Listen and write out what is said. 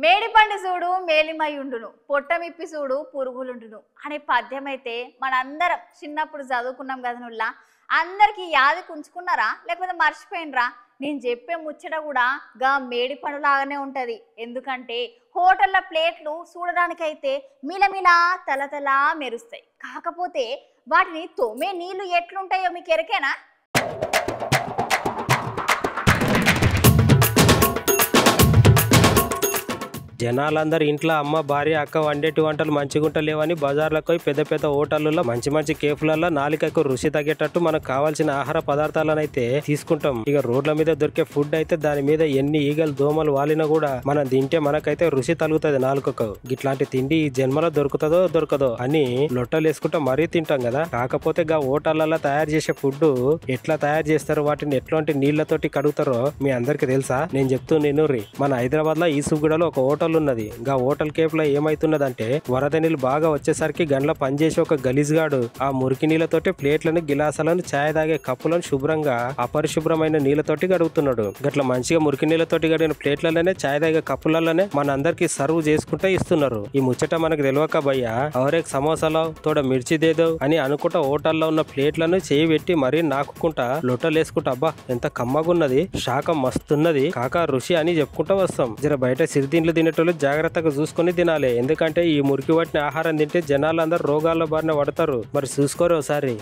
మేడిపండు చూడు మేలిమయుండును పొట్టమిప్పి చూడు పురుగులుండును అనే పద్యం అయితే మనందరం చిన్నప్పుడు చదువుకున్నాం కదనుల్లా అందరికి యాది కుంచుకున్నారా లేకపోతే మర్చిపోయినరా? నేను చెప్పే ముచ్చట కూడా గా మేడిపండు లాగానే ఉంటది. ఎందుకంటే హోటళ్ళ ప్లేట్లు చూడడానికైతే మిలమిలా తలతలా మెరుస్తాయి. కాకపోతే వాటిని తోమే నీళ్లు ఎట్లుంటాయో మీకు ఎరకేనా? జనాలందరూ ఇంట్లో అమ్మ భార్య అక్క వండేటి వంటలు మంచిగుంట లేవని బజార్లకు పోయి పెద్ద పెద్ద హోటళ్లలో మంచి మంచి కేఫ్లలో నాలికకు రుచి తగ్గేటట్టు మనకు కావాల్సిన ఆహార పదార్థాలను అయితే తీసుకుంటాం. ఇక రోడ్ల మీద దొరికే ఫుడ్ అయితే దాని మీద ఎన్ని ఈగలు దోమలు వాలినా కూడా మనం తింటే మనకైతే రుచి తగులుతుంది నాలుకకు. ఇట్లాంటి తిండి ఈ జన్మలో దొరకదో అని లొట్టలు వేసుకుంటా మరీ తింటాం కదా. కాకపోతే గా హోటళ్లలో తయారు చేసే ఫుడ్ ఎట్లా తయారు చేస్తారో వాటిని ఎట్లాంటి నీళ్లతోటి కడుగుతారో మీ అందరికి తెలుసా? నేను చెప్తూ నేను మన హైదరాబాద్ లో ఈసుగూడలో ఒక హోటల్ ఉన్నది. గా హోటల్ కేఫ్ లో ఏమైతున్నదంటే వరద నీళ్ళు బాగా వచ్చేసరికి గండ్ల పనిచేసి ఒక గలీజ్ గాడు ఆ మురికి నీళ్లతోటి ప్లేట్లను గిలాసాలను ఛాయ్ తాగే కప్పులను శుభ్రంగా అపరిశుభ్రమైన నీళ్లతోటి గడుగుతున్నాడు. గట్ల మంచిగా మురికి నీళ్లతోటి గడిగిన ప్లేట్లలోనే ఛాయ్ తాగే కప్పులలోనే మన అందరికి సర్వ్ చేసుకుంటూ ఇస్తున్నారు. ఈ ముచ్చట మనకు తెలియక భయ్యా అవరేక్ సమోసాలో తోడ మిర్చి దేదో అని అనుకుంటా హోటల్లో ఉన్న ప్లేట్లను చేయి పెట్టి మరీ నాకుకుంటా లొట్టలేసుకుంటా అబ్బా ఎంత కమ్మగున్నది, శాఖం మస్తున్నది కాక రుచి అని చెప్పుకుంటా వస్తాం. జర బయట సిరిదిండ్లు తినేటోళ్ళు జాగ్రత్తగా చూసుకుని తినాలి. ఎందుకంటే ఈ మురికి పట్టిన ఆహారం తింటే జనాలందరూ రోగాల బారిన పడతారు. మరి చూసుకోరు ఒకసారి.